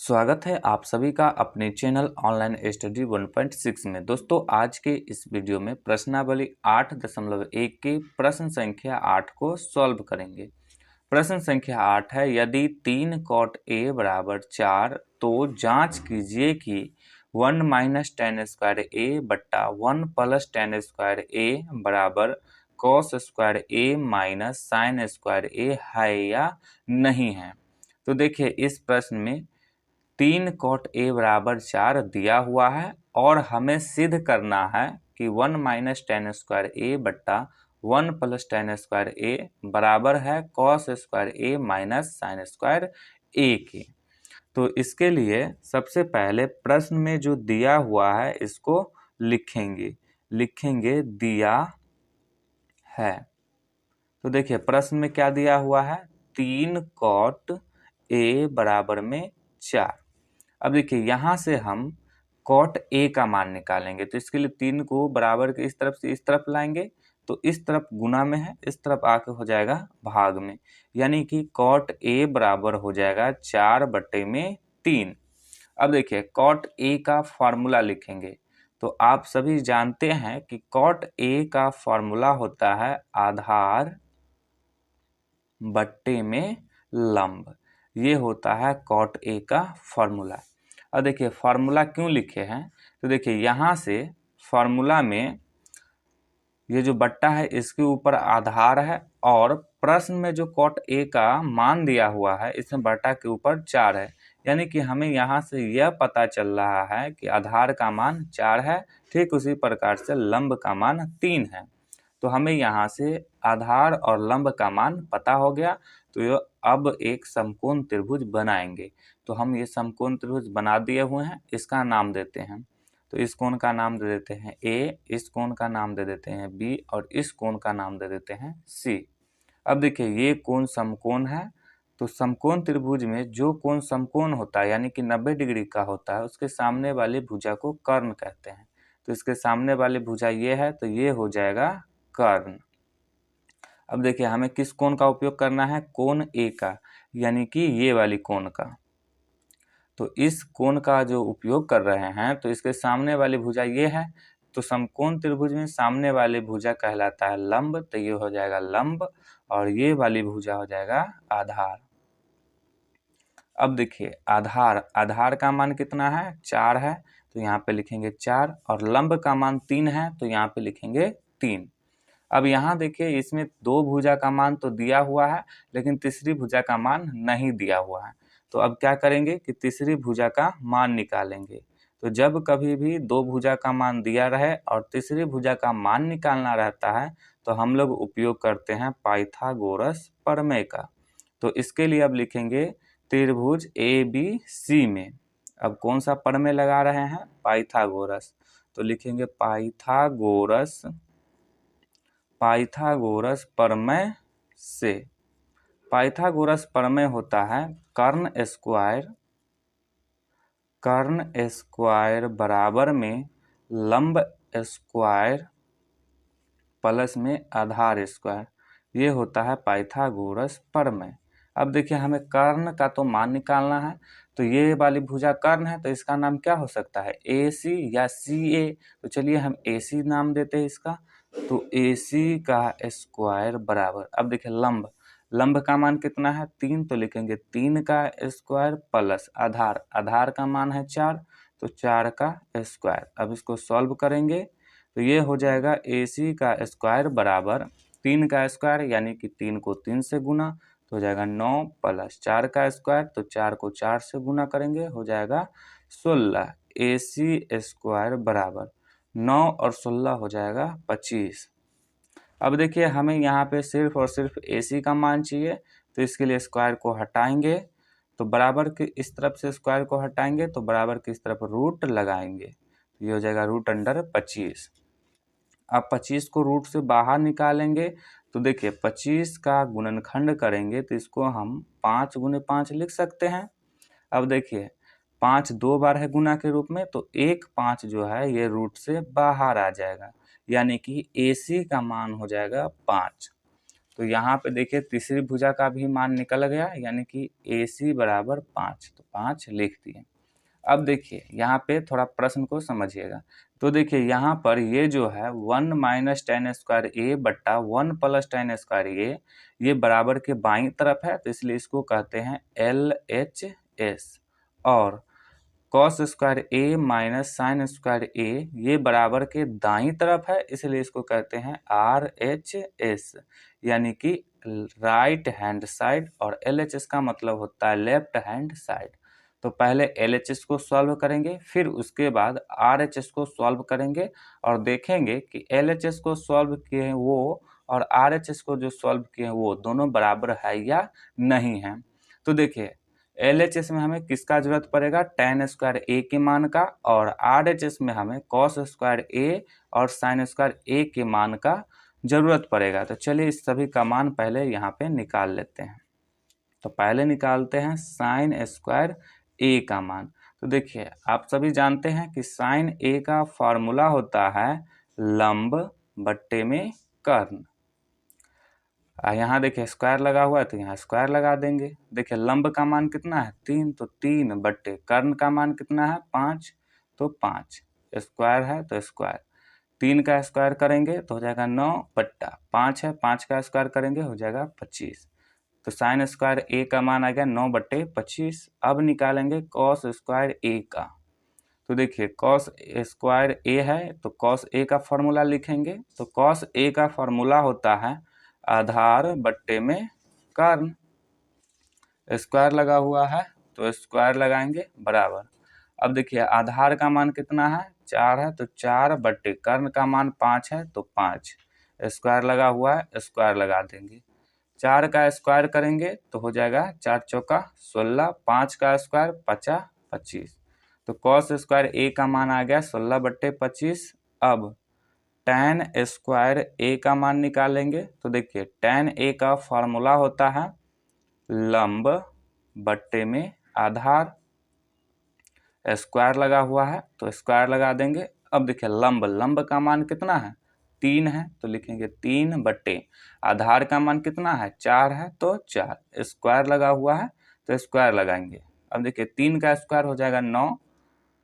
स्वागत है आप सभी का अपने चैनल ऑनलाइन स्टडी 1.6 में। दोस्तों आज के इस वीडियो में प्रश्नावली 8.1 के प्रश्न संख्या 8 को सॉल्व करेंगे। प्रश्न संख्या 8 है, यदि 3 cot a बराबर 4 तो जांच कीजिए कि 1 माइनस टेन स्क्वायर a बट्टा 1 प्लस टेन स्क्वायर a बराबर cos square a minus sine square a है या नहीं है। तो देखिए इस प्रश्न में 3 cot a बराबर 4 दिया हुआ है और हमें सिद्ध करना है कि 1 माइनस टेन स्क्वायर a बट्टा 1 प्लस टेन स्क्वायर a बराबर है cos square a minus sine square a के। तो इसके लिए सबसे पहले प्रश्न में जो दिया हुआ है इसको लिखेंगे दिया है। तो देखिए प्रश्न में क्या दिया हुआ है, 3 cot a बराबर में 4। अब देखिए यहाँ से हम cot a का मान निकालेंगे। तो इसके लिए 3 को बराबर के इस तरफ से इस तरफ लाएंगे तो इस तरफ गुना में है, इस तरफ आके हो जाएगा भाग में, यानी कि cot a बराबर हो जाएगा 4/3। अब देखिए cot a का फॉर्मूला लिखेंगे। तो आप सभी जानते हैं कि cot a का फॉर्मूला होता है आधार बट्टे में लंब। ये होता है cot a का फॉर्मूला। अब देखिए फार्मूला क्यों लिखे हैं, तो देखिए यहाँ से फार्मूला में ये जो बट्टा है इसके ऊपर आधार है और प्रश्न में जो cot a का मान दिया हुआ है इसमें बट्टा के ऊपर 4 है, यानी कि हमें यहाँ से यह पता चल रहा है कि आधार का मान 4 है। ठीक उसी प्रकार से लंब का मान 3 है। तो हमें यहाँ से आधार और लंब का मान पता हो गया। तो ये अब एक समकोण त्रिभुज बनाएंगे। तो हम ये समकोण त्रिभुज बना दिए हुए हैं, इसका नाम देते हैं। तो इस कोण का नाम दे देते हैं A, इस कोण का नाम दे देते हैं B और इस कोण का नाम दे देते हैं C। अब देखिए ये कोण समकोण है। तो समकोण त्रिभुज में जो कोण समकोण होता है यानी कि 90 डिग्री का होता है उसके सामने वाली भुजा को कर्ण कहते हैं। तो इसके सामने वाली भुजा ये है तो ये हो जाएगा कर्ण। अब देखिए हमें किस कोण का उपयोग करना है, कोण A का, यानी कि ये वाली कोण का। तो इस कोण का जो उपयोग कर रहे हैं तो इसके सामने वाली भुजा ये है। तो समकोण त्रिभुज में सामने वाली भुजा कहलाता है लंब, तो ये हो जाएगा लंब और ये वाली भुजा हो जाएगा आधार। अब देखिए आधार का मान कितना है, 4 है, तो यहाँ पे लिखेंगे 4 और लंब का मान 3 है तो यहाँ पे लिखेंगे 3। अब यहाँ देखिए इसमें 2 भुजा का मान तो दिया हुआ है लेकिन तीसरी भुजा का मान नहीं दिया हुआ है। तो अब क्या करेंगे कि तीसरी भुजा का मान निकालेंगे। तो जब कभी भी 2 भुजा का मान दिया रहे और तीसरी भुजा का मान निकालना रहता है तो हम लोग उपयोग करते हैं पाइथागोरस प्रमेय का। तो इसके लिए अब लिखेंगे त्रिभुज ABC में अब कौन सा प्रमेय लगा रहे हैं, पाइथागोरस। तो लिखेंगे पाइथागोरस प्रमेय से। पाइथागोरस प्रमेय होता है कर्ण स्क्वायर बराबर में लंब स्क्वायर प्लस में आधार स्क्वायर। ये होता है पाइथागोरस प्रमेय। अब देखिए हमें कर्ण का तो मान निकालना है। तो ये वाली भुजा कर्ण है तो इसका नाम क्या हो सकता है, AC या CA। तो चलिए हम AC नाम देते हैं इसका। तो AC का स्क्वायर बराबर, अब देखिए लंब का मान कितना है, 3, तो लिखेंगे 3 का स्क्वायर प्लस आधार का मान है 4 तो 4 का स्क्वायर। अब इसको सॉल्व करेंगे तो ये हो जाएगा AC का स्क्वायर बराबर 3 का स्क्वायर यानी कि 3 को 3 से गुना तो हो जाएगा 9 प्लस 4 का स्क्वायर, तो 4 को 4 से गुना करेंगे हो जाएगा 16। AC स्क्वायर बराबर 9 और 16 हो जाएगा 25। अब देखिए हमें यहाँ पे सिर्फ और सिर्फ AC का मान चाहिए। तो इसके लिए स्क्वायर को हटाएंगे तो बराबर के इस तरफ से स्क्वायर को हटाएंगे तो बराबर की इस तरफ रूट लगाएंगे। ये हो जाएगा √25। अब 25 को रूट से बाहर निकालेंगे तो देखिए 25 का गुणनखंड करेंगे तो इसको हम 5 गुने 5 लिख सकते हैं। अब देखिए 5 2 बार है गुना के रूप में तो 1 5 जो है ये रूट से बाहर आ जाएगा, यानी कि AC का मान हो जाएगा 5। तो यहाँ पे देखिए तीसरी भुजा का भी मान निकल गया, यानी कि AC बराबर 5, तो 5 लिख दिए। अब देखिए यहाँ पे थोड़ा प्रश्न को समझिएगा। तो देखिए यहाँ पर ये जो है 1 माइनस टेन स्क्वायर ए बट्टा 1 प्लस टेन स्क्वायर ए, ये बराबर के बाईं तरफ है, तो इसलिए इसको कहते हैं LHS। और कॉस स्क्वायर ए माइनस साइन स्क्वायर ए, ये बराबर के दाईं तरफ है, इसलिए इसको कहते हैं RHS, यानी कि राइट हैंड साइड। और LHS का मतलब होता है लेफ्ट हैंड साइड। तो पहले LHS को सॉल्व करेंगे, फिर उसके बाद RHS को सॉल्व करेंगे और देखेंगे कि LHS को सॉल्व किए हैं वो और RHS को जो सॉल्व किए हैं वो दोनों बराबर है या नहीं है। तो देखिए LHS में हमें किसका जरूरत पड़ेगा, टेन स्क्वायर ए के मान का, और RHS में हमें कॉस स्क्वायर ए और साइन स्क्वायर ए के मान का जरूरत पड़ेगा। तो चलिए इस सभी का मान पहले यहाँ पे निकाल लेते हैं। तो पहले निकालते हैं साइन स्क्वायर ए का मान। तो देखिए आप सभी जानते हैं कि साइन ए का फॉर्मूला होता है लंब बट्टे में कर्ण। यहाँ देखिए स्क्वायर लगा हुआ है तो यहाँ स्क्वायर लगा देंगे। देखिए लंब का मान कितना है 3, तो 3 बट्टे कर्ण का मान कितना है 5, तो 5 स्क्वायर है तो स्क्वायर 3 का स्क्वायर करेंगे तो हो जाएगा 9 बट्टा 5 है, 5 का स्क्वायर करेंगे हो जाएगा 25। तो साइन स्क्वायर ए का मान आ गया 9 बट्टे 25। अब निकालेंगे कॉस स्क्वायर ए का। तो देखिए कॉस स्क्वायर ए है तो कॉस ए का फॉर्मूला लिखेंगे। तो कॉस ए का फॉर्मूला होता है आधार बट्टे में कर्ण। स्क्वायर लगा हुआ है तो स्क्वायर लगाएंगे बराबर। अब देखिए आधार का मान कितना है 4 है, तो 4 बट्टे कर्ण का मान 5 है तो 5 स्क्वायर लगा हुआ है, स्क्वायर लगा देंगे। 4 का स्क्वायर करेंगे तो हो जाएगा 4 चौका 16, 5 का स्क्वायर 50 25। तो कॉस स्क्वायर ए का मान आ गया 16 बट्टे 25। अब tan स्क्वायर ए का मान निकालेंगे। तो देखिए tan ए का फॉर्मूला होता है लंब बट्टे में आधार, स्क्वायर लगा हुआ है तो स्क्वायर लगा देंगे। अब देखिए लंब का मान कितना है 3 है, तो लिखेंगे 3 बट्टे आधार का मान कितना है 4 है तो 4 स्क्वायर लगा हुआ है तो स्क्वायर लगाएंगे। अब देखिए 3 का स्क्वायर हो जाएगा 9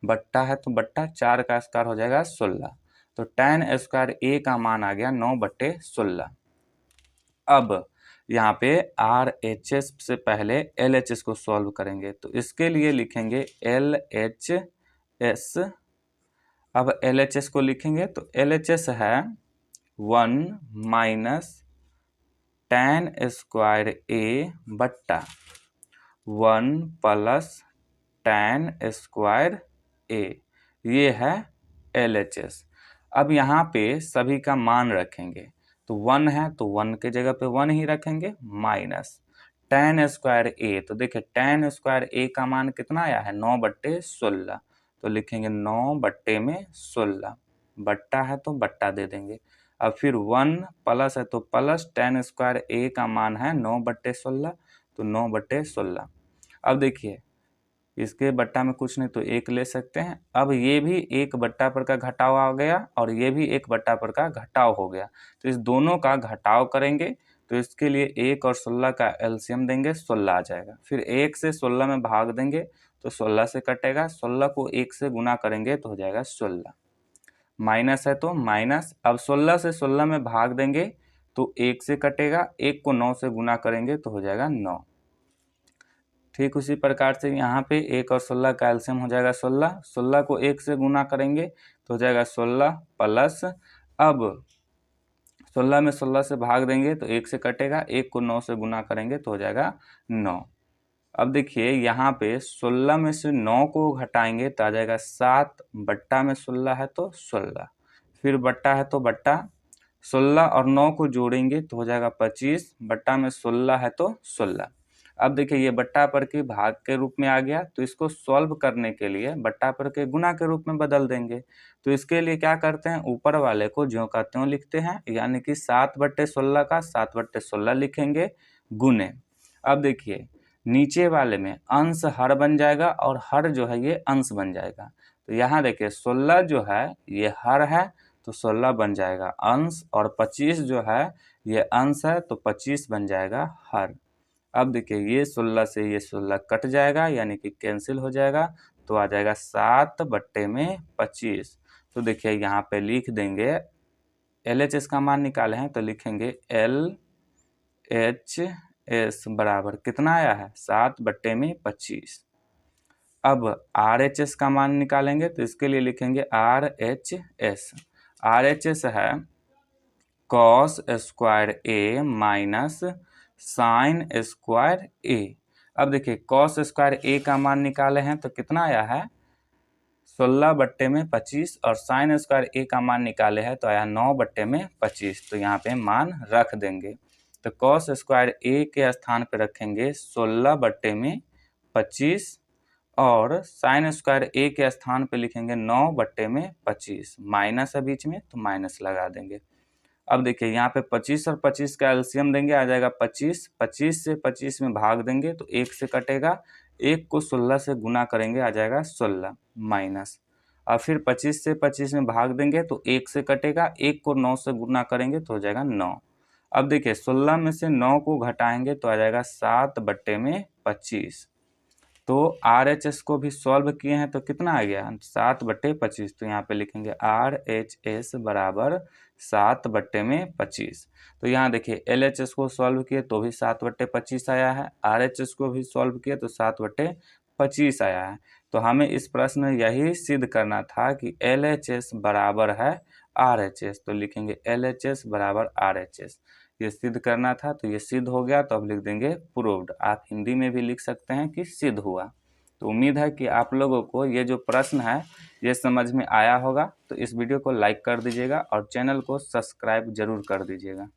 बट्टा है तो बट्टा 4 का स्क्वायर हो जाएगा 16। तो tan स्क्वायर ए का मान आ गया 9 बट्टे 16। अब यहाँ पे RHS से पहले LHS को सॉल्व करेंगे, तो इसके लिए लिखेंगे LHS। अब LHS को लिखेंगे तो LHS है 1 माइनस tan स्क्वायर ए बट्टा 1 प्लस tan स्क्वायर ए, ये है LHS। अब यहाँ पे सभी का मान रखेंगे। तो 1 है तो 1 के जगह पे 1 ही रखेंगे, माइनस tan स्क्वायर ए। तो देखिए tan स्क्वायर ए का मान कितना आया है 9 बट्टे 16, तो लिखेंगे 9 बट्टे में 16, बट्टा है तो बट्टा दे देंगे। अब फिर 1 प्लस है तो प्लस tan स्क्वायर ए का मान है 9 बट्टे 16, तो 9 बट्टे 16। अब देखिए इसके बट्टा में कुछ नहीं तो 1 ले सकते हैं। अब ये भी 1 बट्टा पर का घटाव आ गया और ये भी 1 बट्टा पर का घटाव हो गया, तो इस दोनों का घटाव करेंगे। तो इसके लिए 1 और 16 का एलसीएम देंगे, 16 आ जाएगा। फिर 1 से 16 में भाग देंगे तो 16 से कटेगा, 16 को 1 से गुना करेंगे तो हो जाएगा 16, माइनस है तो माइनस। अब 16 से 16 में भाग देंगे तो 1 से कटेगा, 1 को 9 से गुना करेंगे तो हो जाएगा 9। ठीक उसी प्रकार से यहाँ पे 1 और 16 का एलसीएम हो जाएगा 16, 16 को 1 से गुना करेंगे तो हो जाएगा 16 प्लस। अब 16 में 16 से भाग देंगे तो 1 से कटेगा, 1 को 9 से गुना करेंगे तो हो जाएगा 9। अब देखिए यहाँ पे 16 में से 9 को घटाएंगे तो आ जाएगा 7, बट्टा में 16 है तो 16, फिर बट्टा है तो बट्टा, 16 और 9 को जोड़ेंगे तो हो जाएगा 25, बट्टा में 16 है तो 16। अब देखिए ये बट्टा पर के भाग के रूप में आ गया, तो इसको सॉल्व करने के लिए बट्टा पर के गुना के रूप में बदल देंगे। तो इसके लिए क्या करते हैं, ऊपर वाले को ज्यों का त्यों लिखते हैं, यानी कि 7 बट्टे 16 का 7 बट्टे 16 लिखेंगे गुने। अब देखिए नीचे वाले में अंश हर बन जाएगा और हर जो है ये अंश बन जाएगा। तो यहाँ देखिए 16 जो है ये हर है तो 16 बन जाएगा अंश, और 25 जो है ये अंश है तो 25 बन जाएगा हर। अब देखिए ये 16 से ये 16 कट जाएगा यानी कि कैंसिल हो जाएगा, तो आ जाएगा 7/25। तो देखिए यहाँ पे लिख देंगे LHS का मान निकाले हैं तो लिखेंगे LHS बराबर कितना आया है 7/25। अब RHS का मान निकालेंगे तो इसके लिए लिखेंगे RHS। RHS है cos square A minus sine square A। अब देखिए cos स्क्वायर A का मान निकाले हैं तो कितना आया है 16/25, और साइन स्क्वायर A का मान निकाले हैं तो आया 9/25। तो यहाँ पे मान रख देंगे, तो cos स्क्वायर A के स्थान पे रखेंगे 16/25, और साइन स्क्वायर A के स्थान पे लिखेंगे 9/25। माइनस है बीच में तो माइनस लगा देंगे। अब देखिए यहाँ पे 25 और 25 का एलसीएम देंगे, आ जाएगा 25। 25 से 25 में भाग देंगे तो 1 से कटेगा, 1 को 16 से गुना करेंगे आ जाएगा 16 माइनस, और फिर 25 से 25 में भाग देंगे तो 1 से कटेगा, 1 को 9 से गुना करेंगे तो हो जाएगा 9। अब देखिए 16 में से 9 को घटाएंगे तो आ जाएगा 7/25। तो RHS को भी सॉल्व किए हैं तो कितना आ गया 7/25। तो यहाँ पे लिखेंगे RHS बराबर 7/25। तो यहाँ देखिए LHS को सॉल्व किए तो भी 7/25 आया है, RHS को भी सॉल्व किए तो 7/25 आया है। तो हमें इस प्रश्न में यही सिद्ध करना था कि LHS बराबर है RHS, तो लिखेंगे LHS बराबर RHS। ये सिद्ध करना था तो ये सिद्ध हो गया, तो अब लिख देंगे प्रूव्ड। आप हिंदी में भी लिख सकते हैं कि सिद्ध हुआ। तो उम्मीद है कि आप लोगों को ये जो प्रश्न है ये समझ में आया होगा। तो इस वीडियो को लाइक कर दीजिएगा और चैनल को सब्सक्राइब जरूर कर दीजिएगा।